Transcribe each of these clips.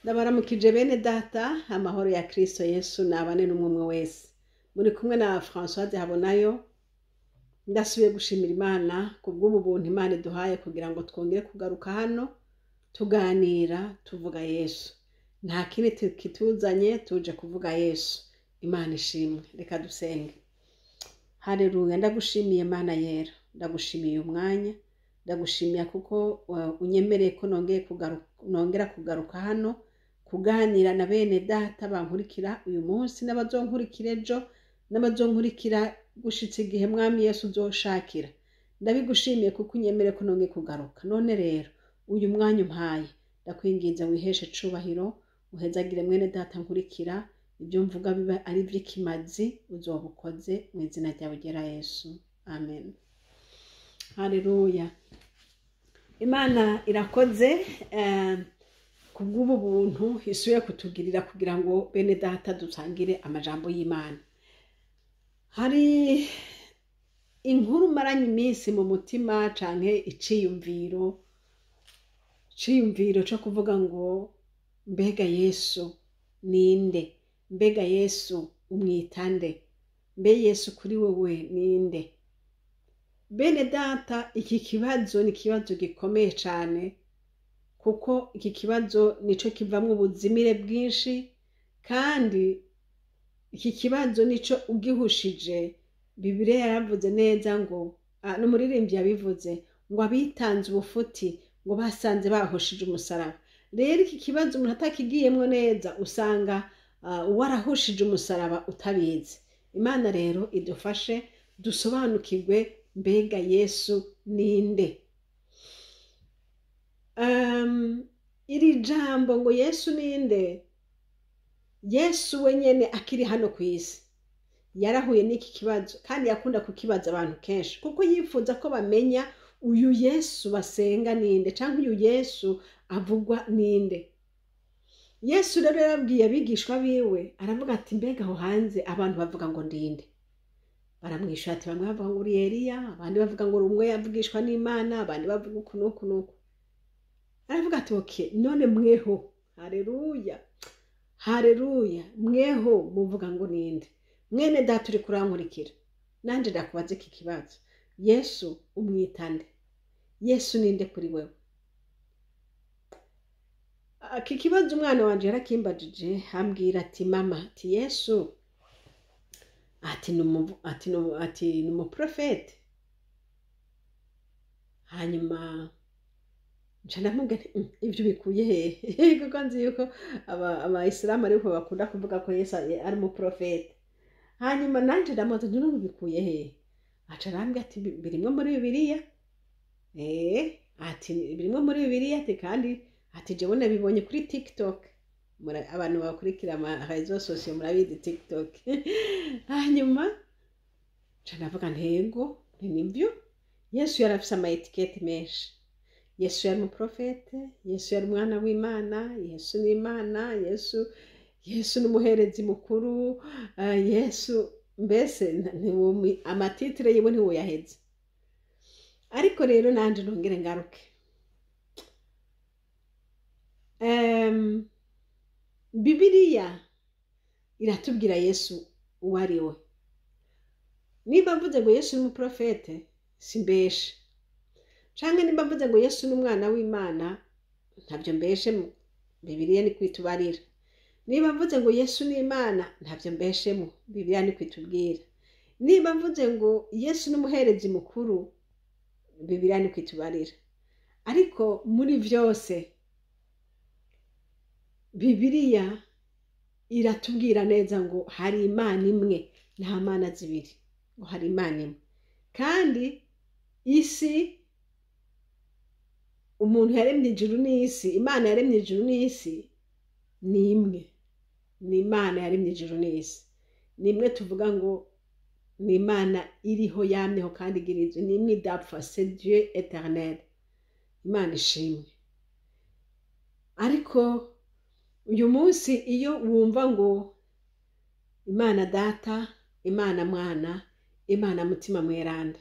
Ndabaramukije bene data, amahoro ya Kristo Yesu nabane n'umwe wese. Muri kumwe na Françoise Habonayo, ndasubiye gushimira Imana kubw'ubu buntu Imana iduhaye kugira ngo twongere kugaruka hano tuganira tuvuga Yesu. Nta kindi kituzanye, tuje kuvuga Yesu. Imana ishimwe. Reka dusenge. Haleluya, ndagushimiye Mana yera, ndagushimiye umwanya, ndagushimiye kuko unyemereye ko nongera kugaruka hano kuganira na bene data bankurikira uyu munsi n'abazonkurikira ejo n'abazonkurikira gushitsa igihe mwami Yesu uzoshakira. Ndabigushimiye kuko unyemereye ko nongeye kugaruka. None rero uyu mwanya umpaye ndakwinginze wiheshe cubahiro, uhezagire mwene data nkurikira, ibyo mvuga biba ari ivy'ikimazi uzobukoze mu izina ryawe ryera Yesu. Amen. Haleluya. Imana irakoze kubw'ubu buntu isuye kutugirira kugira ngo bene data dusangire amajambo y'Imana. Hari inkuru maranye iminsi mu mutima canke iciyumviro cyo kuvuga ngo mbega Yesu ninde? Mbega Yesu umwitande? Mbe Yesu kuri wewe ninde? Bene data, iki kibazo ni ikibazo gikomeye cyane, kuko iki kibazo nico kivamwo ubuzimire bwinshi, kandi iki kibazo nico ugihushije. Bibiliya yaravuze neza ngo n'umuririmbyi yabivuze ngo abitanze ubufuti ngo basanze bahoshije umusaraba. Rero iki kibazo umuntu atakigiyemwo neza usanga warahoshije umusaraba utabizi. Imana rero idufashe dusobanukirwe mbega Yesu ninde. Iri jambo ngo Yesu ninde, Yesu wenyene akiri hano ku isi yarahuye n'iki kibazo, kandi yakunda kukibaza abantu kenshi kuko yifuza ko bamenya uyu Yesu basenga ninde, canke uyu Yesu avugwa ninde. Yesu rero yabwiye abigishwa biwe, aravuga ati mbega aho hanze abantu bavuga ngo ndinde? Baramwishyura ati bamwe bavuga ngo uri Eliya, abandi bavuga ngo uri umwe yavugishwa n'Imana, abandi bavuga uku n'uku n'uku. Aravuga ati okay, none mweho, haleluya, haleluya, mweho muvuga ngo ninde? Mwene data uri kurankurikira, nanje ndakubaza iki kibazo. Yesu umwitande? Yesu ninde kuri wewe? Iki kibazo umwana wanje yarakimbajije, ambwira ati mama, ati Yesu ati ni umuprofete. Hanyuma nca ndamubwira ibyo bikuye hehe? Kuko nzi yuko abayisilamu ariko bakunda kuvuga ko Yesu ari umuprofete. Hanyuma nanje ndamubaza nti none bikuye hehe? Aca arambwira ati birimwe muri Bibiliya. Ati birimwe muri Bibiliya, ati kandi ati jewe nabibonye kuri TikTok. Abantu bakurikira amarezo sosiyo murabizi TikTok. Hanyuma nca ndavuga ntego nibyo. Yesu yarafise ama etiketi menshi. Yesu yari umuprofete, Yesu yari umwana w'Imana, Yesu ni Imana, Yesu n'umuherezi mukuru, Yesu mbese amatitire yiwe ntiwoyaheze. Ariko rero nanje nongere ngaruke. Bibiliya iratubwira Yesu uwo ari we. Niba mvuze ngo Yesu ni umuprofete simbeshe, canke niba mvuze ngo Yesu ni umwana w'Imana ntabyo mbeshe, Bibiliya ni kwitubarira. Niba mvuze ngo Yesu ni Imana ntabyo mbeshemo, Bibiliya ni kwitubwira. Niba mvuze ngo Yesu ni umuherezi mukuru, Bibiliya ni kwitubarira. Ariko muri vyose Bibiliya iratubwira neza ngo hari Imana imwe, nta mana zibiri, ngo hari Imana imwe. Kandi isi, umuntu yaremye ijuru n'isi, Imana yaremye ijuru n'isi ni imwe. Ni Imana yaremye ijuru n'isi. Ni imwe tuvuga ngo ni Imana iriho yamyeho kandi igirizwe, ni imwe idapfa, c'est Dieu éternel. Imana ishimwe. Ariko uyu munsi iyo wumva ngo Imana Data, Imana Mwana, Imana Mutima Mweranda,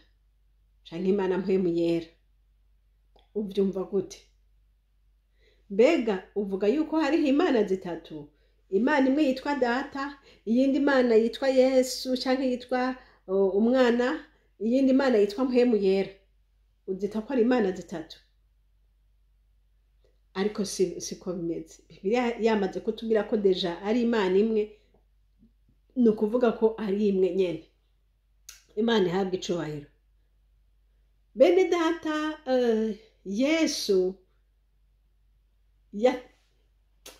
canke Imana Mpwemu Yera, uvyumva gute? mbega uvuga yuko hariho imana zitatu? Imana imwe yitwa data, iyindi mana yitwa Yesu cyangwa yitwa umwana, iyindi mana yitwa mpwemu yera. Uzita ko ari imana zitatu? Ariko siko bimeze. Bibiliya yamaze kutubwira ko deja ari imana imwe, ni ukuvuga ko ari imwe nyene. Imana ihabwa icubahiro. Bene data, Yesu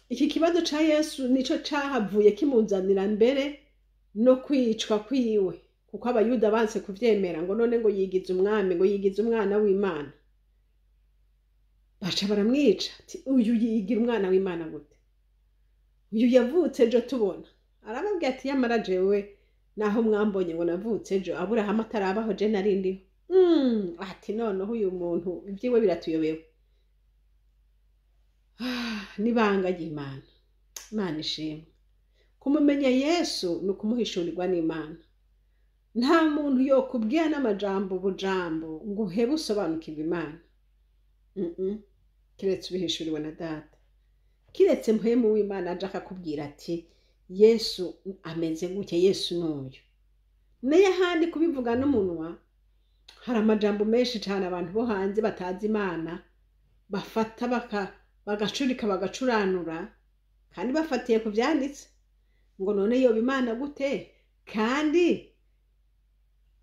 iki kibazo ca Yesu nico cahavuye kimuzanira mbere no kwicwa kwiwe, kuko abayuda banse kuvyemera ngo none ngo yigize umwami, ngo yigize umwana w'Imana. Baca baramwica ati uyu yigira umwana w'Imana gute? Uyu yavutse ejo tubona. Arababwira ati yamara jewe naho mwambonye ngo navutse ejo, Aburahamu atarabaho je narindiho. Ati noneho uyu muntu ibyiwe biratuyobewe. Nibanga ry'Imana. Imana ishimwe. Kumumenya Yesu ni ukumuhishurirwa n'Imana. Nta muntu yokubwira n'amajambo bujambo ngo uhebe usobanukirwe Imana. Kiretse ubihishuriwe na data. Kiretse mpwemu w'Imana aje akakubwira ati Yesu ameze gutya, Yesu n'uyu. Naye ahandi kubivuga n'umunwa, hari amajambo menshi cyane abantu bo hanze batazi Imana bafata bagacurika bagacuranura, kandi bafatiye ku byanditse ngo none yoba Imana gute, kandi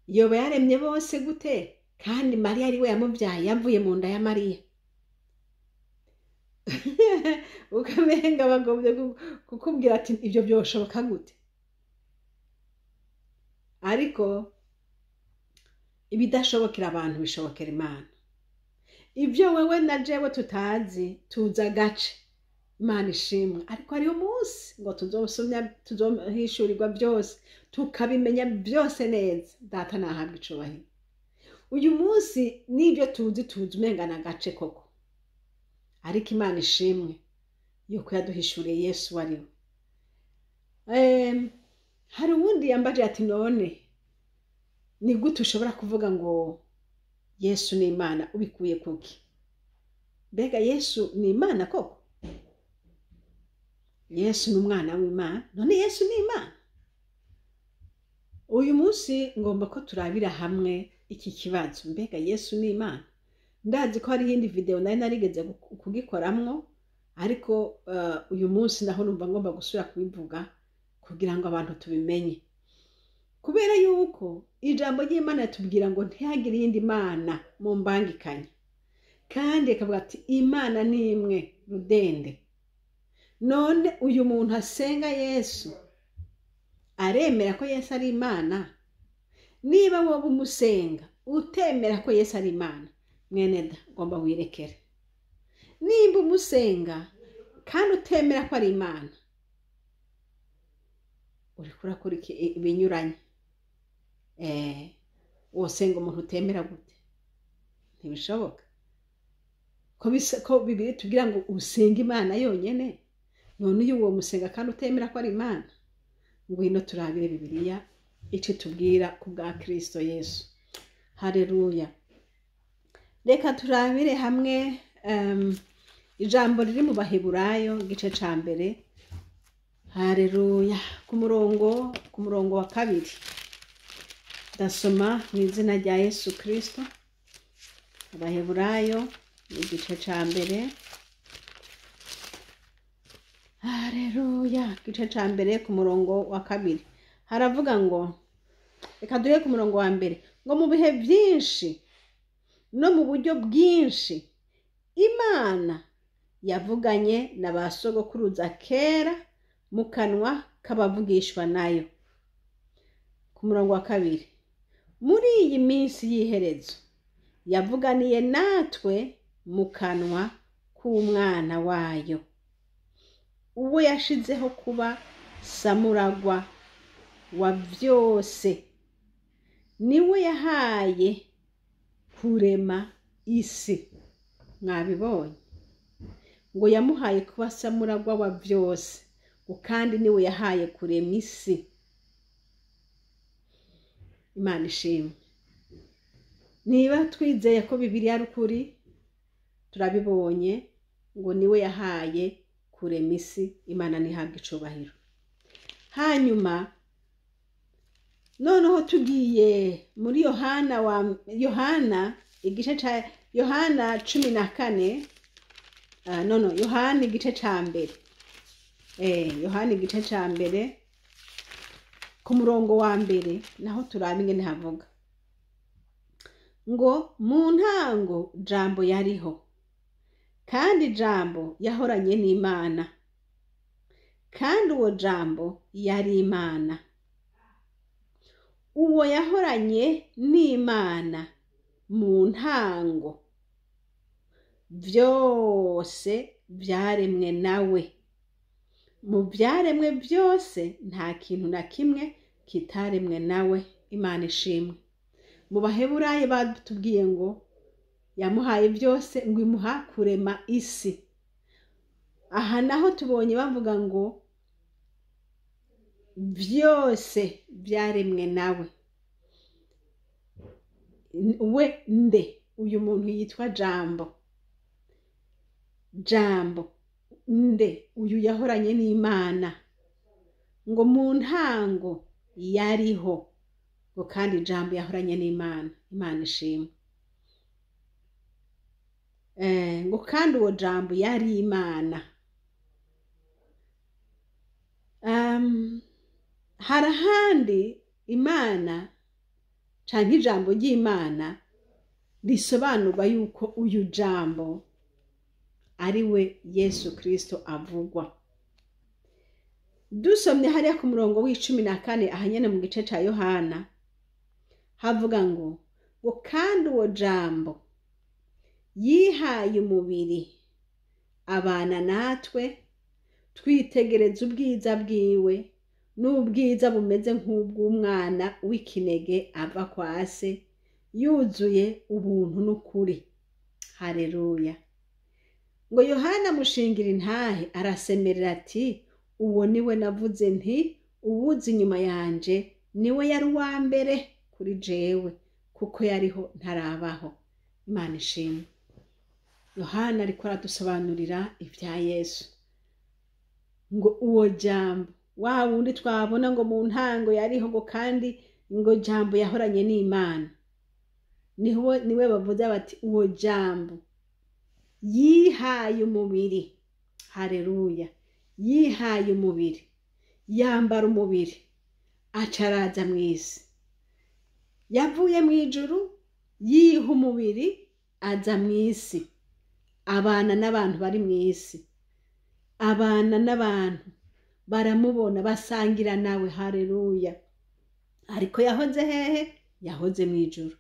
yoba yaremye bose gute, kandi Mariya ari we yamubyaye yavuye mu nda ya Mariya. Ukamenga bagombye kukubwira ati ibyo byoshoboka gute? Ariko ibidashobokera abantu bishobokera Imana. Ibyo wewe na jewe tutazi tuza gace, Imana ishimwe. Ariko hariho umunsi ngo tuzohishurirwa byose, tukabimenya byose neza. Data nahabwa icubahiro. Uyu munsi n'ibyo tuzi umenga na gace koko, ariko Imana ishimwe yuko yaduhishuriye Yesu wariwe. Hari uwundi yambaje ati none ni gute ushobora kuvuga ngo Yesu ni Imana ubikuye kuki? Mbega Yesu ni Imana koko? Yesu ni umwana w'Imana, none Yesu ni Imana? Uyu munsi ngomba ko turabira hamwe iki kibazo, mbega Yesu ni Imana? Ndazi ko hari iyindi video nari narigeze kugikoramwo, ariko uyu munsi naho numva ngomba gusubira kubivuga kugira ngo abantu tubimenye. Kubera yuko ijambo ry'Imana tubwira ngo ntihagire iyindi mana mu mbangikanya, kandi akavuga ati Imana ni imwe rudende. None uyu muntu asenga Yesu aremera ko Yesu ari Imana? Niba wowe umusenga utemera ko Yesu ari Imana, mwene da ngomba wirekere. Nimba umusenga kandi utemera ko ari Imana, uri kurakora ibinyuranye. Wosenga umuntu utemera gute? Ntibishoboka. Ko Bibiliya tubwira ngo usenga Imana yonyene, none uyu uwo musenga kandi utemera ko ari Imana? Ngwino turabire Bibiliya ico tubwira ku bwa Kristo Yesu. Haleluya. Reka turabire hamwe ijambo riri mu Baheburayo igice ca mbere. Haleluya. Ku murongo wa 2. Ndasoma mu izina rya Yesu Kristo. Abaheburayo igice ca mbere. Haleluya. Igice ca mbere ku murongo wa 2. Haravuga ngo, reka duhe ku murongo wa 1, ngo mu bihe byinshi no mu buryo bwinshi Imana yavuganye na ba sogokuruza kera mu kanwa k'abavugishwa nayo. Ku murongo wa 2, muri iyi minsi y'iherezo yavuganiye natwe mu kanwa k'umwana wayo, uwo yashizeho kuba samuragwa wa byose. Niwe yahaye kurema isi. Mwabibonye ngo yamuhaye kuba samuragwa wa byose, kandi niwe yahaye kurema isi. Imana ishimwe. Niba twizeye ko Bibiliya ari ukuri, turabibonye ngo niwe yahaye kurema isi. Imana ntihabwe icubahiro. Hanyuma noneho tugiye muri Yohana igice ca Yohana 14 Yohana igice ca mbere. Yohana igice ca mbere ku murongo wa mbere naho turaba ingene havuga ngo mu ntango jambo yariho, kandi jambo yahoranye n'Imana, kandi uwo jambo yari Imana. Uwo yahoranye n'Imana mu ntango, vyose vyaremwe nawe. Mu vyaremwe byose nta kintu na kimwe kitaremwe nawe. Imana ishimwe. Mu Baheburayo batubwiye ngo yamuhaye byose, ngo imuha kurema isi. Aha naho tubonye bavuga ngo vyose vyaremwe nawe. We nde? Uyu muntu yitwa Jambo. Jambo nde? Uyu yahoranye n'Imana, ngo mu ntango yariho, ngo kandi Jambo yahoranye n'Imana. Imana ishimwe. Ngo kandi uwo Jambo yari Imana. Hari ahandi Imana canke ijambo ry'Imana risobanurwa yuko uyu Jambo ari we Yesu Kristo avugwa. Dusomye hariya ku murongo w'14 ahanyene mu gice ca Yohana havuga ngo kandi uwo Jambo yihaye umubiri abana natwe, twitegereza ubwiza bwiwe, n'ubwiza bumeze nk'ubw'umwana w'ikinege ava kwa se, yuzuye ubuntu n'ukuri. Haleluya. Ngo Yohana mushingira intahe arasemerera ati, uwo niwe navuze nti uwuzi inyuma yanje niwe yari uwa mbere kuri jewe, kuko yariho ntarabaho. Imana ishimwe. Yohana ariko aradusobanurira ivya Yesu, ngo uwo Jambo wa wundi twabona ngo mu ntango yariho, ngo kandi ngo Jambo yahoranye n'Imana. Niwe bavuze bati uwo Jambo yihaye umubiri. Haleluya. Yihaye umubiri, yambara umubiri, acaraza mw'isi. Yavuye mw'ijuru yiha umubiri, aza mw'isi, abana n'abantu bari mw'isi. Abana n'abantu baramubona, basangira nawe. Haleluya. Ariko yahoze hehe? Yahoze mw'ijuru,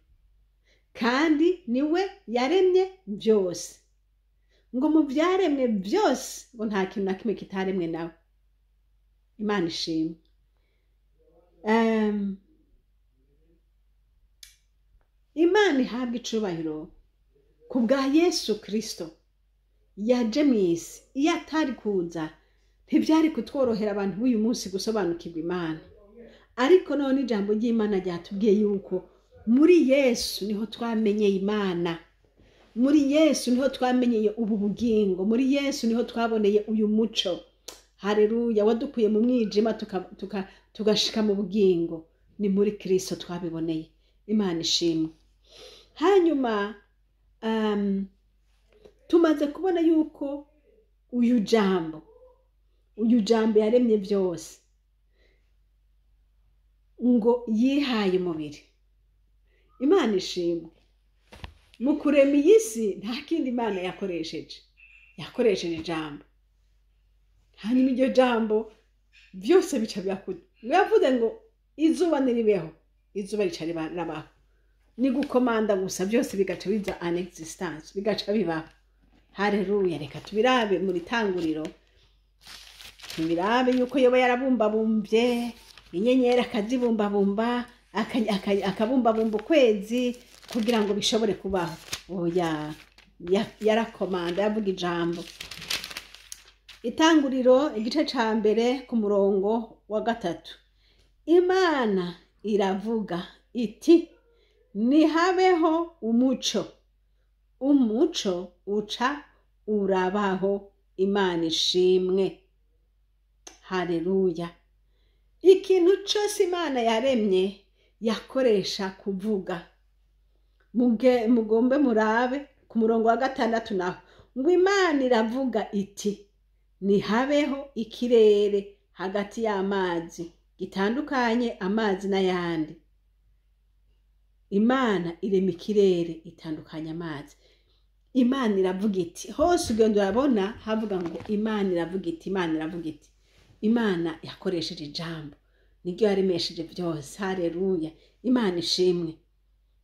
kandi niwe yaremye byose. Ngo mu vyaremwe byose ngo nta kintu na kimwe kitaremwe nawe. Imana ishimwe. Imana ihabwa icubahiro ku bwa Yesu Kristo yaje mw'isi. Iyo atari kuza ntivyari kutworohera abantu b'uyu munsi gusobanukirwa Imana. Ariko none ijambo ry'Imana ryatubwiye yuko muri Yesu niho twamenye Imana. Muri Yesu niho twamenyeye ubu bugingo. Muri Yesu niho twaboneye uyu muco. Haleluya. Wadukuye mu mwijima tugashika mu bugingo. Ni muri Kristo twabiboneye. Imana ishimwe. Hanyuma tumaze kubona yuko uyu Jambo yaremye byose, ngo yihaye umubiri. Imana ishimwe. Mu kurema iyi si nta kindi Imana yakoresheje Jambo. Hanyuma iryo Jambo byose bica byakuda. Yavuze ngo izuba niribeho, izuba rica ribaho. Ni gukomanda gusa, byose bigaca biza an existence, bigaca bibaho. Haleluya. Reka tubirabe muri Tanguriro, tubirabe yuko yoba yarabumbabumbye inyenyeri, akazibumbabumba, akabumbabumba ukwezi kugira ngo bishobore kubaho. Oya, yarakomanda, yavuga ijambo. Itanguriro igice ca mbere ku murongo wa 3. Imana iravuga iti, nihabeho umuco. Umuco uca urabaho. Imana ishimwe. Haleluya. Ikintu cyose Imana yaremye yakoresha kuvuga. Mugombe murabe ku murongo wa 6 naho ngo Imana iravuga iti nihabeho ikirere hagati y'amazi gitandukanye amazi n'ayandi. Imana irema ikirere itandukanya amazi. Imana iravuga iti. Hose ugenda urabona havuga ngo Imana iravuga iti, Imana iravuga iti. Imana yakoresheje ijambo niryo yaremesheje byose. Haleluya. Imana ishimwe.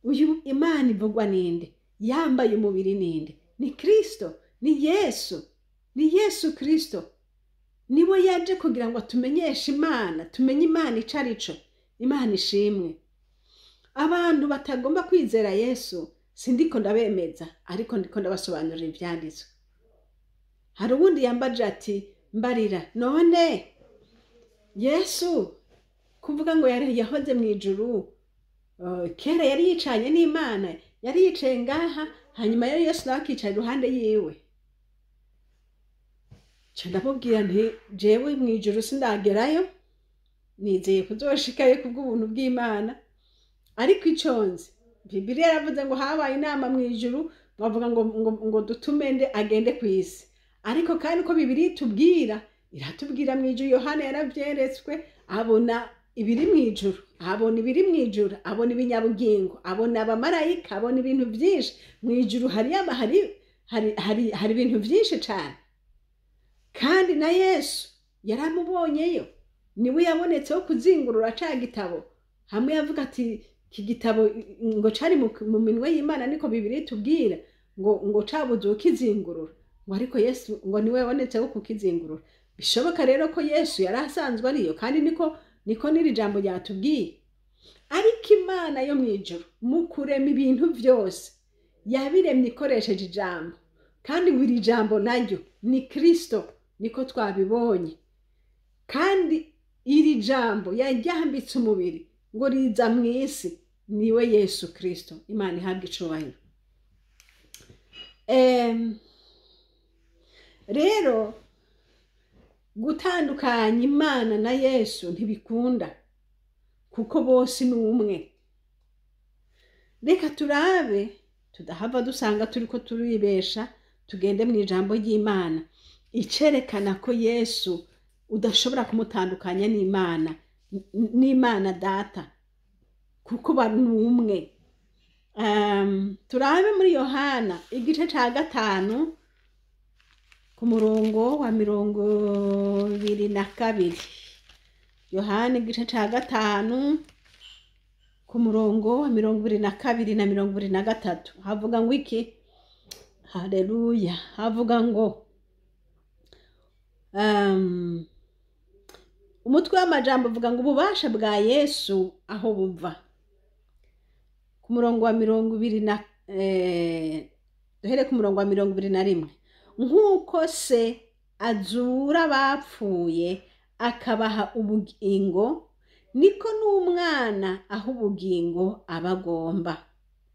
Uyu Imana ivugwa ninde? Yambaye umubiri ninde? Ni Kristo, ni Yesu. Ni Yesu Kristo. Niwe yaje kugira ngo tumenyeshe Imana, tumenye Imana icarico. Imana ishimwe. Abantu batagomba kwizera Yesu sindiko ndabemeza, ariko ndiko ndabasobanurira ivyanditswe. Hari ubundi yambaje ati mbarira, none Yesu kuvuga ngo yahoze mu ijuru, kera yari yicanye n'Imana, yari yicaye ngaha, hanyuma yari Yesu nawe akicara iruhande yiwe. Ndababwira nti jewe mu ijuru sindagerayo, nizeye kuzoshikayo kubw'ubuntu bw'Imana. Ariko iconze Bibiliya yaravuze ngo habaye inama mu ijuru, bavuga ngo dutume nde agende ku isi. Ariko kandi ko Bibiliya itubwira, iratubwira mu ijuru. Yohana yaravyeretswe, abona ibiri mu ijuru, abona ibiri mu ijuru, abona ibinyabugingo, abona abamarayika, abona ibintu byinshi mu ijuru. Hari ibintu byinshi cyane. Kandi na Yesu yaramubonyeyo, niwe yabonetseho kuzingurura ca gitabo. Hamwe yavuga ati iki gitabo ngo cari mu minwe y'Imana, niko Bibiliya itubwira, ngo cabuze ukizingurura. Ngo ariko Yesu ngo niwe yabonetseho kukizingurura. Bishoboka rero ko Yesu yari asanzwe ariyo, kandi niko n'iri jambo ryatubwiye. Ariko Imana yo mu ijuru mu kurema ibintu byose yabiremye ikoresheje ijambo, kandi buri jambo naryo ni Kristo. Niko twabibonye. Kandi iri jambo yaryambitse umubiri ngo riza mu isi, niwe Yesu Kristo. Imana ihabwe icubahiro. Rero gutandukanya Imana na Yesu ntibikunda, kuko bose ni umwe. Reka turabe tudahava dusanga turiko turibesha, tugende mu ijambo ry'Imana icerekana ko Yesu udashobora kumutandukanya n'Imana Data, kuko bari umwe. Turabe muri Yohana igice ca 5 ku murongo wa 22. Yohana igice ca 5 ku murongo wa 22 na 23 havuga ngo iki? Haleluya. Havuga ngo umutwe w'amajambo uvuga ngo ububasha bwa Yesu aho buva. Ku murongo wa 20 duhere ku murongo wa 21. Nk'uko se azura bapfuye akabaha ubugingo, niko n'umwana aho ubugingo abagomba.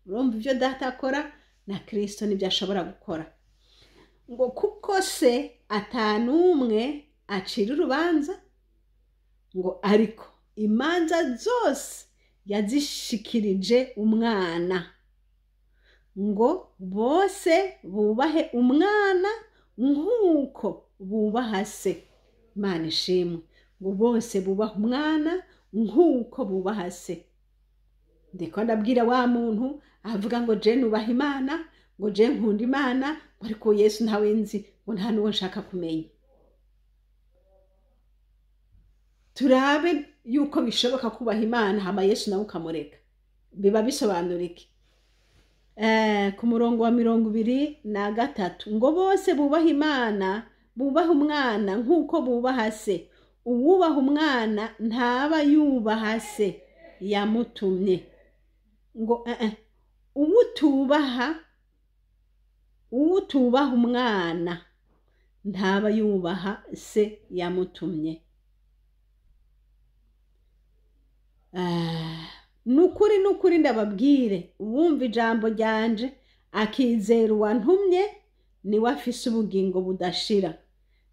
Urumva ivyo Data akora, na Kristo nibyo ashobora gukora. Ngo kuko se atanumwe acira urubanza, ngo ariko imanza zose yazishikirije umwana, ngo bose bubahe umwana nk'uko bubaha se. Imana ishimwe. Ngo bose bubaha umwana nk'uko bubaha se. Ndiko ndabwira wa muntu avuga ngo je nubaha Imana, ngo je nkunda Imana, ariko Yesu ntawe nzi, ngo nta nuwo nshaka kumenya. Turabe yuko bishoboka kubaha Imana hama Yesu nawe ukamureka. Biba bisobanura iki? Ku murongo wa 23 ngo bose bubaha Imana, bubaha umwana nk'uko bubaha se. Uwubaha umwana ntaba yubaha se yamutumye. Ngo uwutubaha umwana ntaba yubaha se yamutumye. Nukuri ndababwire, uwumva ijambo ryanje akizera uwantumye niwe afise ubugingo budashira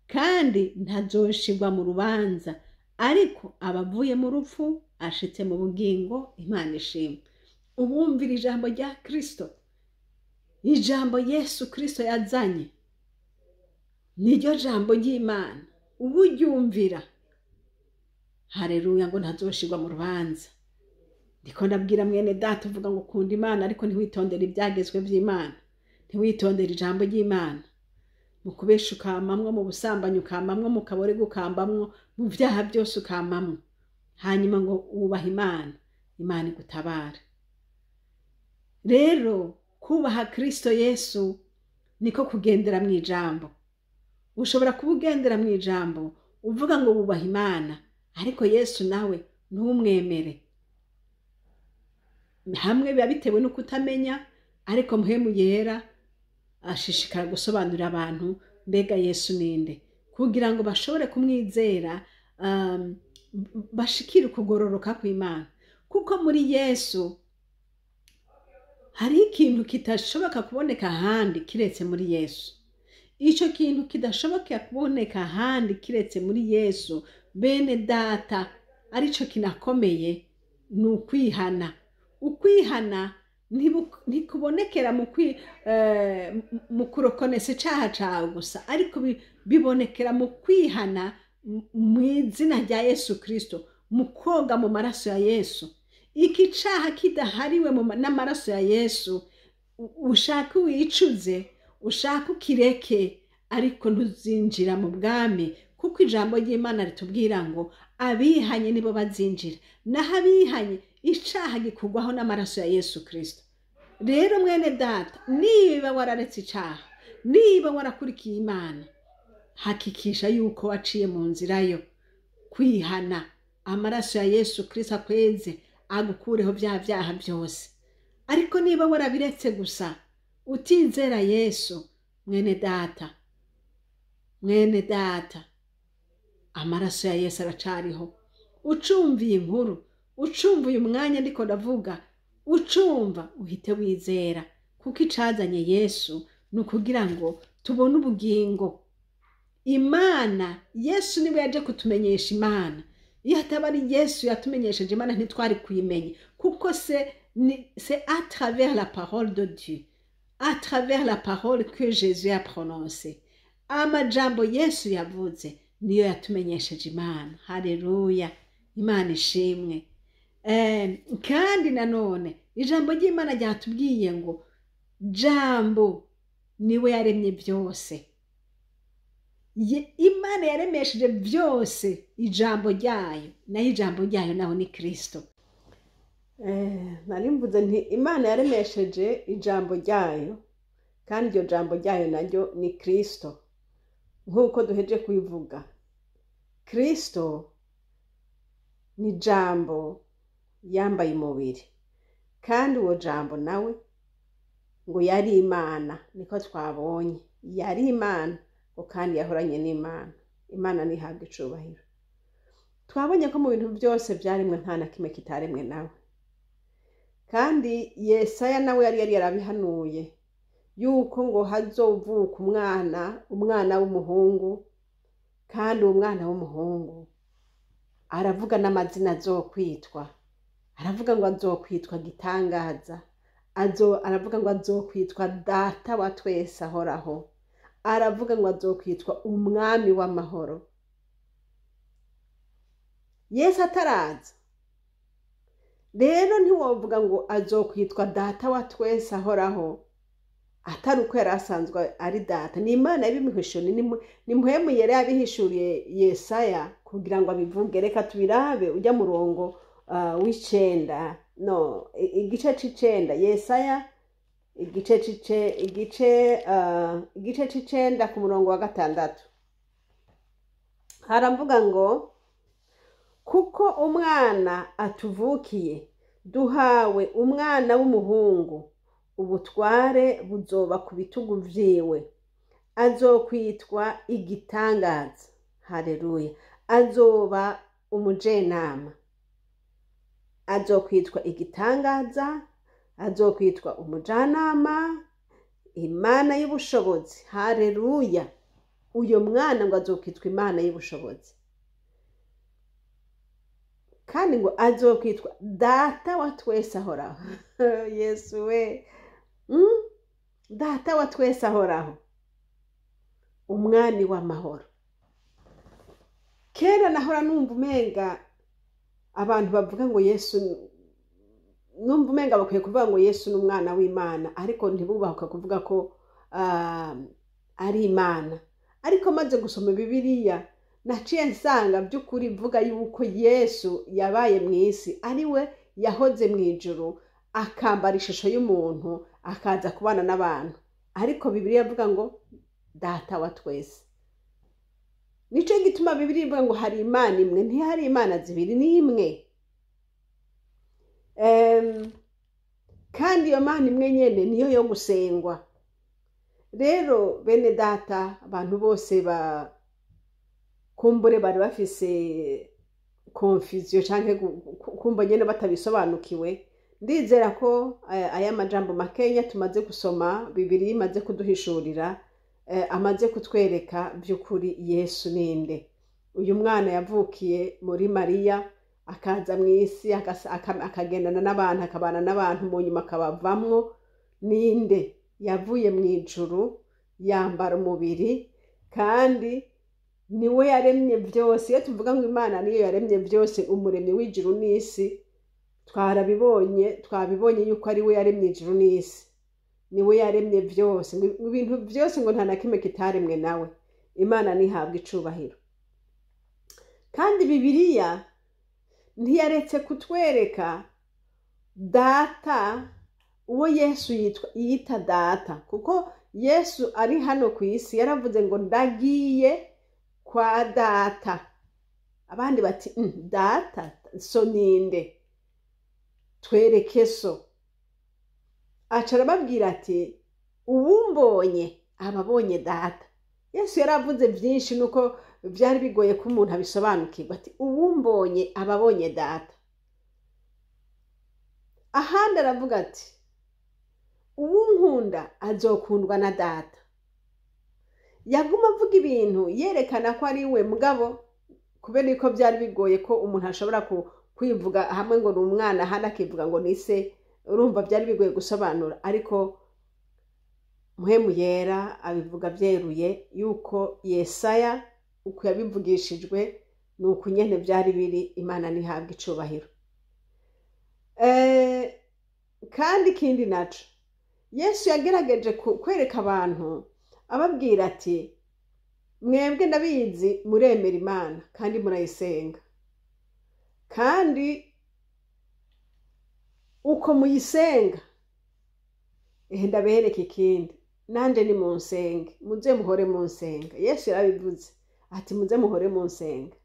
kandi ntazoshirwa mu rubanza, ariko abavuye mu rupfu ashitse mu bugingo. Imana ishimwe. Ubumvira ijambo rya Kristo, ijambo Yesu Kristo yazanye niryo jambo ry'Imana. Uburyumvira, haleluya, ngo ntazoshirwa mu rubanza. Ndiko ndabwira mwene data uvuga ngo ukunda Imana ariko ntiwitondere ibyagezwe by'Imana, ntiwitondere ijambo ry'Imana, mu kubesha ukamamwo, mu busambanyi ukamamwo, mu kabore gukambamwo, mu vyaha byose ukamamwo, hanyuma ngo wubaha Imana, Imana igutabara. Rero kubaha Kristo Yesu niko kugendera mu ijambo. Ushobora kuba ugendera mu ijambo uvuga ngo wubaha Imana, ariko Yesu nawe ntumwemere. Hamwe biba bitewe no kutamenya, ariko Mpwemu Yera ashishikara gusobanurira abantu mbega Yesu ninde, kugira ngo bashobore kumwizera, bashikire ukugororoka kw'Imana. Kuko muri Yesu hari ikintu kitashoboka kuboneka ahandi kiretse muri Yesu. Ico kintu kidashoboka kuboneka ahandi kiretse muri Yesu, bene data, arico kinakomeye, ni ukwihana. Ukwihana ntikubonekera mu kurokonesa icaha cawe gusa, ariko bibonekera mu kwihana mu izina rya Yesu Kristo, mu koga mu maraso ya Yesu. Iki caha kidahariwe n'amaraso ya Yesu, ushaka wicuze, ushaka ukireke, ariko ntuzinjira mu bwami, kuko ijambo ry'Imana ritubwira ngo abihanye nibo bazinjira. Naho abihanye icaha gikurwaho n'amaraso ya Yesu Kristo. Rero mwene data, niba wararetse icaha, niba warakurikiye Imana, hakikisha yuko waciye mu nzira yo kwihana. Amaraso ya Yesu Kristo akweze agukureho bya vyaha byose. Ariko niba warabiretse gusa utizera Yesu, mwene data, amaraso ya Yesu aracariho. Ucumviye inkuru, ucumviye umwanya ndiko ndavuga, ucumva uhite wizera, kuko icazanye Yesu nukugira ngo tubone ubugingo. Imana, Yesu niwe yaje kutumenyesha Imana. Iyo ataba ari Yesu yatumenyesheje Imana ntitwari kuyimenya, kuko c'est à travers la parole de Dieu, à travers la parole que Jésus a prononcée. Amajambo Yesu yavuze niyo yatumenyesheje Imana. Haleluya, Imana ishimwe. Kandi nanone ijambo ry'Imana ryatubwiye ngo jambo niwe yaremye byose. Imana yaremesheje byose ijambo ryayo, nayo ijambo ryayo naho ni Kristo. Narimvuze nti Imana yaremesheje ijambo ryayo, kandi iryo jambo ryayo naryo ni Kristo. Nk'uko duheje kubivuga, Kristo ni jambo yambaye umubiri, kandi uwo jambo nawe ngo yari Imana. Niko twabonye, yari Imana kandi yahoranye n'Imana. Imana nihabwe icubahiro. Twabonye ko mu bintu byose byarimwe nta na kimwe kitaremwe nawe. Kandi Yesaya nawe yari yarabihanuye yuko ngo hazovuka umwana w'umuhungu, kandi uwo mwana w'umuhungu aravuga n'amazina azokwitwa. Aravuga ngo azokwitwa Gitangaza, aravuga ngo azokwitwa Data wa twese ahoraho, aravuga ngo azokwitwa Umwami w'amahoro. Yesu ataraza rero ntiwovuga ngo azokwitwa Data wa twese ahoraho atari uko yari asanzwe ari data. Ni Imana yabimuhishuriye, ni Mpwemu Yera yabihishuriye Yesaya kugira ngo abivuge. Reka tubirabe ujya murongo w'icenda, igice c'icenda, Yesaya igice c'icenda ku murongo wa 6. Haravuga ngo kuko umwana atuvukiye, duhawe umwana w'umuhungu, ubutware buzoba ku bitugu vyiwe, azokwitwa Igitangaza. Haleluya. Azoba umujenama, azokwitwa Igitangaza, azokwitwa umujanama, imana y'ubushobozi. Haleluya! uyo mwana ngo azokwitwa imana y'ubushobozi, kandi ngo azokwitwa data wa twese ahoraho. Yesu we, data wa twese ahoraho, umwami w'amahoro. Kera nahora numva umenga abantu bavuga ngo Yesu, numva umenga bakwiye kuvuga ngo Yesu n'umwana w'Imana, ariko ntibubahuka kuvuga ko ari Imana. Ariko maze gusoma Bibiliya naciye nsanga by'ukuri vuga yuko Yesu yabaye mu isi, ari we yahoze mu ijuru, akambara ishusho y'umuntu, akaza kubana n'abantu. Ariko Bibiliya avuga ngo data wa twese. Nico gituma Bibiliya ivuga ngo hari Imana imwe, ntihari imana zibiri, ni imwe. Kandi iyo Mana imwe nyene niyo yo gusengwa. Rero bene data, abantu bose kumbure bari bafise confusion canke kumva nyene batabisobanukiwe, ndizera ko aya majambo makenya tumaze gusoma Bibiliya imaze kuduhishurira, amaze kutwereka by'ukuri Yesu ninde. Uyu mwana yavukiye muri Mariya, akaza mu isi, akagendana n'abantu, akabana n'abantu, mu nyuma akabavamwo. Ninde? Yavuye mu ijuru, yambara umubiri, kandi niwe yaremye byose. Iyo tuvuga ngo Imana niyo yaremye byose, umuremyi w'ijuru n'isi, twabibonye yuko ari we yaremye ijuru n'isi, niwe yaremye byose. Ibintu byose ngo nta na kimwe kitaremwe nawe. Imana nihabwa icubahiro. Kandi Bibiliya ntiyaretse kutwereka data, uwo Yesu yita data, kuko Yesu ari hano ku isi yaravuze ngo ndagiye kwa data. Abandi bati data so ninde? Twereke so. Aca arababwira ati uwumbonye ababonye data. Yesu yaravuze byinshi nuko byari bigoye ko umuntu abisobanukirwa. Ati uwumbonye ababonye data. Ahandi aravuga ati uwunkunda azokundwa na data. Yaguma avuga ibintu yerekana ko ari we mugabo, kubera ko byari bigoye ko umuntu ashobora kwivuga hamwe ngo ni umwana, ahandi akivuga ngo ni se. Urumva byari bigoye gusobanura, ariko Mpwemu Yera abivuga byeruye yuko Yesaya uko yabivugishijwe nuko nyene byari biri. Imana nihabwa icubahiro. Kandi ikindi naco Yesu yagerageje kwereka abantu, ababwira ati mwebwe ndabizi muremera Imana kandi murayisenga, kandi uko muyisenga ndabereka ikindi, nanje ni munsenge, muze muhore munsenga. Yesu yarabivuze ati muze muhore munsenga.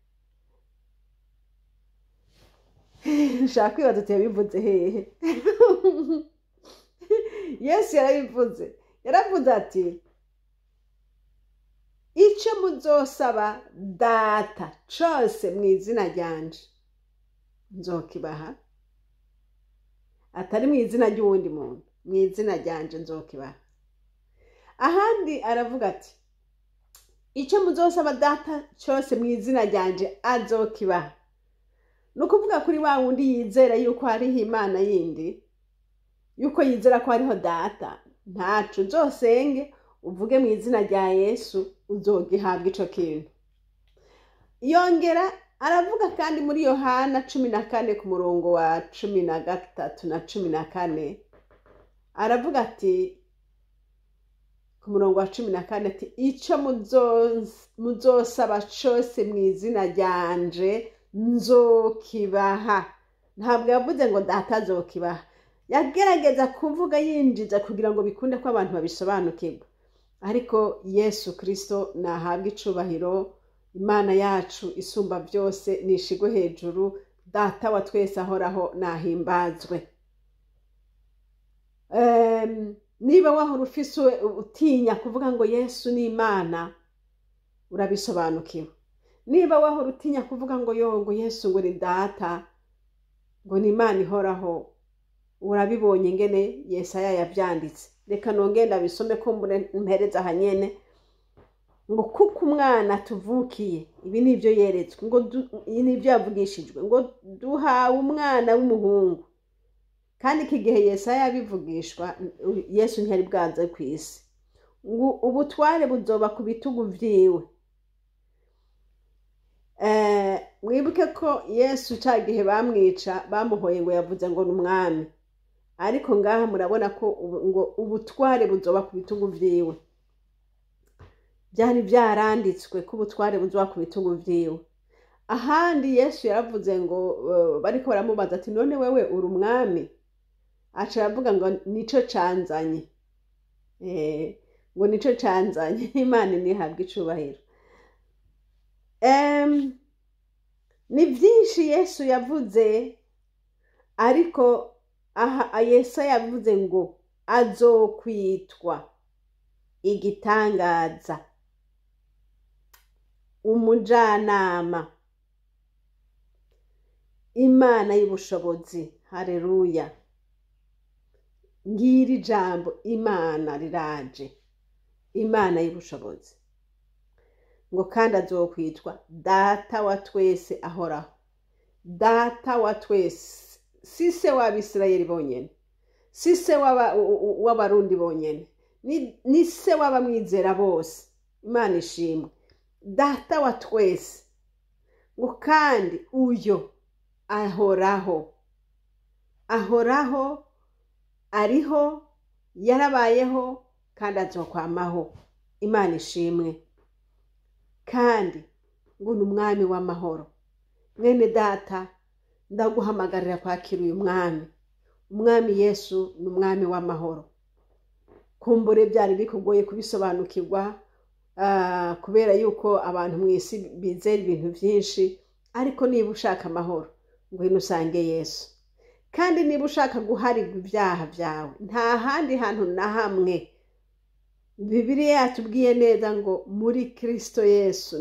Nshaka kwibaza ati yabivuze hehe? Yesu yaravuze ati icyo muzosaba data cyose mu izina ryanje nzokibaha. Atari mu izina ry'uwundi muntu, mu izina ryanje nzokibaha. Ahandi aravuga ati icyo muzosaba data cyose mu izina ryanje azokibaha. Nukuvuga kuri wa wundi yizera yuko hariho Imana yindi, yuko yizera ko hariho data, ntacu uzosenge uvuge mu izina rya Yesu uzogihabwa ico kintu. Yongera aravuga kandi muri Yohana 14 ku murongo wa 13 na 14, aravuga ati ku murongo wa 14 ati icyo muzosaba cyose mu izina ryanje nzokibaha. Ntabwo yavuze ngo data azokibaha. Yagerageza kuvuga yinjiza kugira ngo bikunde ko abantu babisobanukirwa. Ariko Yesu Kristo nahabwa icubahiro. Imana yacu isumba byose nishigwe hejuru. Data wa twese ahoraho nahimbazwe. Niba wahora ufise utinya kuvuga ngo Yesu ni Imana, urabisobanukiwe. Niba wahora utinya kuvuga ngo Yesu ngo ni data, ngo ni Imana ihoraho, urabibonye ngene Yesaya yavyanditse. Reka nongere ndabisome ko mpereza hanyene ngo kuko umwana tuvukiye, ibi nivyo yeretswe, ngo nivyo yavugishijwe, ngo duhawe umwana w'umuhungu. Kandi iki gihe Yesaya yabivugishwa, Yesu ntiyari bwaze kw'isi. Ngo ubutware buzoba ku bitugu vyiwe. Mwibuke ko Yesu ca gihe bamwica bamuhoye ngo yavuze ngo n'umwami, ariko ngaha murabona ko ngo ubutware buzoba ku bitugu vyiwe. Byari byaranditswe ko ubutware buzoba ku bitugu vyiwe. Ahandi Yesu yaravuze ngo bariko baramubaza ati none wewe uri umwami? Aca aravuga ngo nico canzanye. Ngo nico canzanye. Imana nihabwe icubahiro. Ni byinshi Yesu yavuze, ariko aha Yesaya yavuze ngo azokwitwa igitangaza, umujanama, Imana y'ubushobozi. Haleluya. Ngiri jambo Imana riraje, Imana y'ubushobozi. Ngo kandi azokwitwa data wa twese ahoraho. Data wa twese, si se w'Abisirayeli bonyene, si se w'Abarundi bonyene, ni se w'abamwizera bose. Imana ishimwe. Data wa twese. Ngo kandi uyo ahoraho. Ahoraho, ariho, yarabayeho, kandi azokwamaho. Imana ishimwe. Kandi ngo n'umwami w'amahoro. Mwene data, ndaguhamagarira kwakira uyu mwami. Umwami Yesu n'umwami w'amahoro. Kumbure byari bikugoye kubisobanukirwa, kubera yuko abantu mw'isi bizera ibintu byinshi, ariko niba ushaka amahoro, ngwino usange Yesu. Kandi niba ushaka guharirwa ibyaha byawe, nta handi hantu na hamwe Bibiliya yatubwiye neza ngo muri Kristo Yesu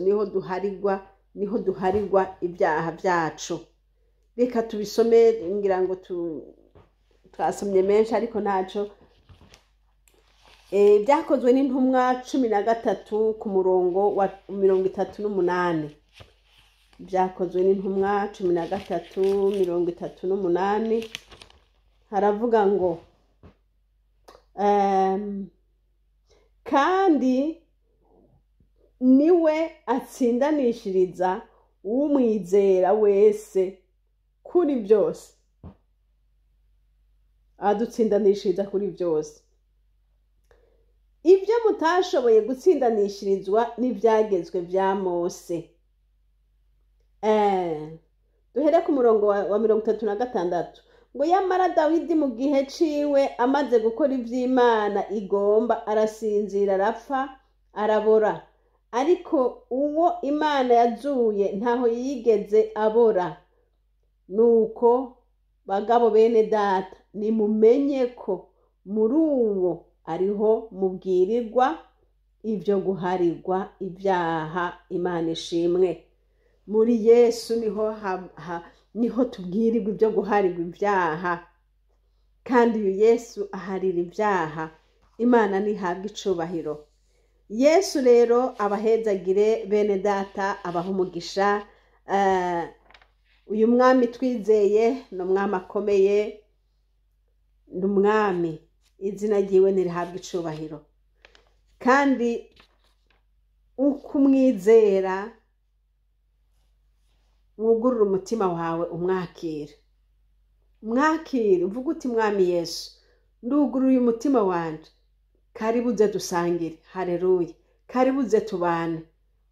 niho duharirwa ibyaha byacu. Reka tubisome, ngira ngo twasomye menshi ariko ntaco. Byakozwe n'intumwa 13 ku murongo wa 38. Byakozwe n'intumwa 13:38. Haravuga ngo kandi niwe atsindanishiriza umwizera wese kuri byose. Adutsindanishiriza kuri byose. Ibyo mutashoboye gutsindanishirizwa n'ibyagezwe bya Mose. Duhere ku murongo wa 36. Ngo yamara Dawidi mu gihe ciwe amaze gukora ivy'Imana igomba, arasinzira, arapfa, arabora. Ariko uwo Imana yazuye ntaho yigeze abora. Nuko bagabo bene data, nimumenye ko muri uwo ariho mubwirirwa ibyo guharirwa ibyaha. Imana ishimwe. Muri Yesu niho tubwirirwa ibyo guharirwa ibyaha, kandi uyu Yesu aharira ibyaha. Imana nihabwe icubahiro. Yesu rero abahezagire bene data, abaha umugisha. Uyu mwami twizeye ni umwami akomeye, ni umwami, izina ryiwe nirihabwe icubahiro. Kandi uko umwizera, wugurura umutima wawe umwakire. Mwakire, uvuga uti mwami Yesu, nduguruye umutima wanje, karibuze dusangire. Haleluya. Karibuze tubane.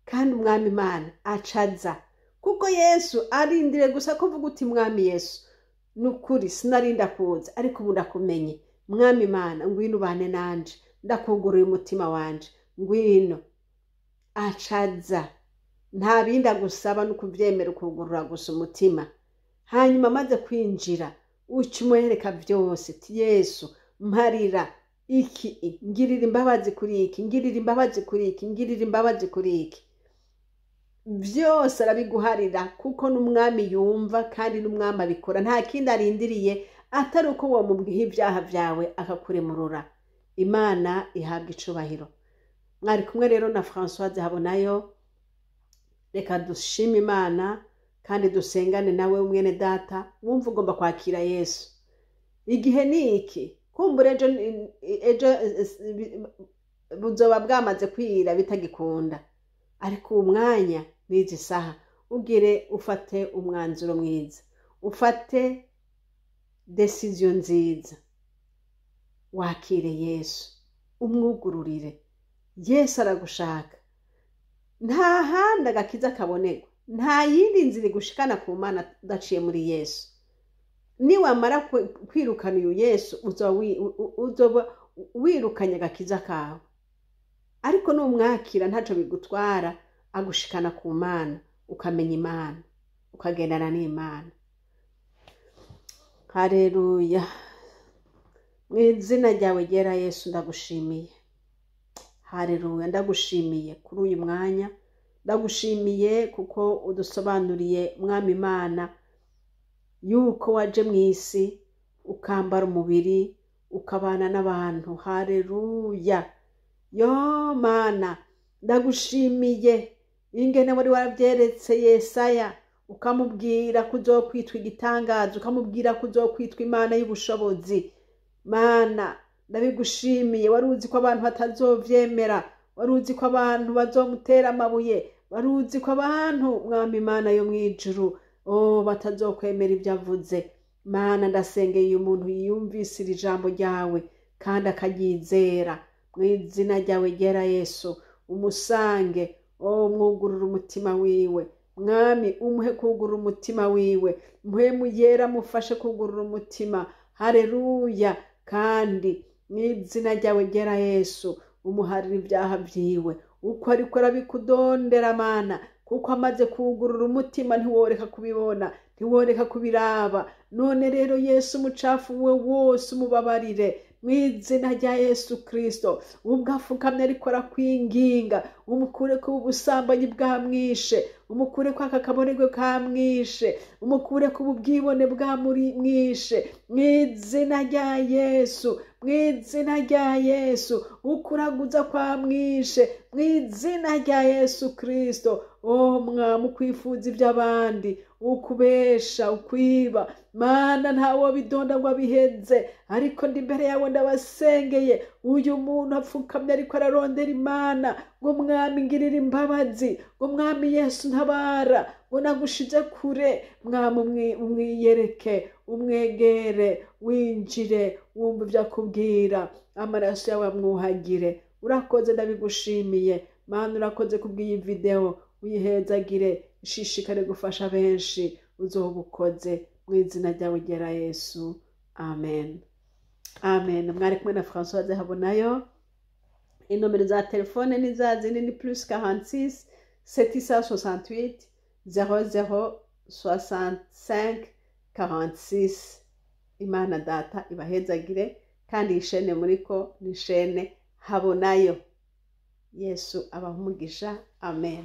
Kandi umwami Imana acaza, kuko Yesu arindire gusa ko uvuga uti mwami Yesu, nukuri sinarinda kuza, ariko ubu ndakumenye. Mwami Imana, ngwino ubane nanje, ndakuguruye umutima wanje, ngwino. Acaza. Nta bindi agusaba no kubyemera, ukugurura gusa umutima. Hanyuma amaze kwinjira, ucumwereka byose. Ti Yesu, mparira iki, ngirira imbabazi kuri iki, ngirira imbabazi kuri iki, ngirira imbabazi kuri iki. Byose arabiguharira, kuko n'umwami yumva kandi n'umwami abikora. Nta kindi arindiriye atari uko wamubwiha ibyaha byawe akakuremurura. Imana ihabwa icubahiro. Mwari kumwe rero na Françoise Habonayo. Reka dushime Imana kandi dusengane nawe mwene data, wumva ugomba kwakira Yesu. Igihe ni iki? Kumbura ejo buzoba bwamaze kwira bitagikunda, ariko uwo mwanya n'izi saha ugire ufate umwanzuro mwiza, ufate decision nziza, wakire Yesu, umwugururire. Yesu aragushaka. Nta handi agakiza kaboneka, nta yindi nzira gushikana ku Mana udaciye muri Yesu. Niwamara kwirukana uyu Yesu uzoba wirukanye agakiza kawe, ariko numwakira ntaco bigutwara, agushikana ku Mana, ukamenya Imana, ukagendana n'Imana. Haleluya. Mw'izina ryawe ryera Yesu ndagushimiye. Haleluya, ndagushimiye kuri uyu mwanya, ndagushimiye kuko udusobanuriye Mwami Imana yuko waje mw'isi ukambara umubiri ukabana n'abantu. Haleluya. Yo Mana, ndagushimiye ingene wari waravyeretse Yesaya, ukamubwira kuzokwitwa igitangaza, ukamubwira kuzokwitwa Imana y'ubushobozi. Mana, ndabigushimiye. Wari uzi ko abantu batazovyemera, wari uzi ko abantu bazomutera amabuye, wari uzi ko abantu Mwami Imana yo mw'ijuru batazokwemera ibyo avuze. Mana, ndasengeye uyu muntu yiyumvise iri jambo ryawe kandi akaryizera. Mw'izina ryawe ryera Yesu, umusange, mwugurura umutima wiwe. Mwami, umuhe kugurura umutima wiwe, mpwemu yera mufashe kugurura umutima. Haleluya. Kandi mw'izina ryawe ryera Yesu, umuharira ibyaha vyiwe uko ariko arabikudondera Mana, kuko amaze kugurura umutima ntiworeka kubibona, ntiworeka kubiraba. None rero Yesu, umucafu we wose umubabarire mw'izina rya Yesu Kristo. Ubwo afukamye ariko arakwinginga, umukure ku busambanyi bwamwishe, umukure kwa kakabonerwe kamwishe, umukure ku bubwibone bwamwishe mw'izina rya Yesu, mw'izina rya Yesu. Ukuraguza kwamwishe mw'izina rya Yesu Kristo. Mwami, ukwifuza iby'abandi, ukubesha, ukwiba Mana, ntawo bidonda ngo abiheze. Ariko ndi imbere yawe ndabasengeye uyu muntu apfukamye ariko ararondera Imana, ngo Mwami ngirira imbabazi, ngo Mwami Yesu ntabara, ngo nagushize kure. Mwami, umwiyereke, umwegere, winjire, wumva ibyo akubwira, amaraso yawe amwuhagire. Urakoze, ndabigushimiye Mana, urakoze kubw'iyi video, uyihezagire, ishishikare gufasha benshi. Uzobukoze mw'izina ryawe ryera Yesu. Amen. Amen. Mwari kumwe na Françoise Habonayo. Inomero za telefone ni za zindi, ni +46 768 00 65 46. Imana Data ibahezagire, kandi ishene muriko ni ishene Habonayo. Yesu abaha umugisha. Amen.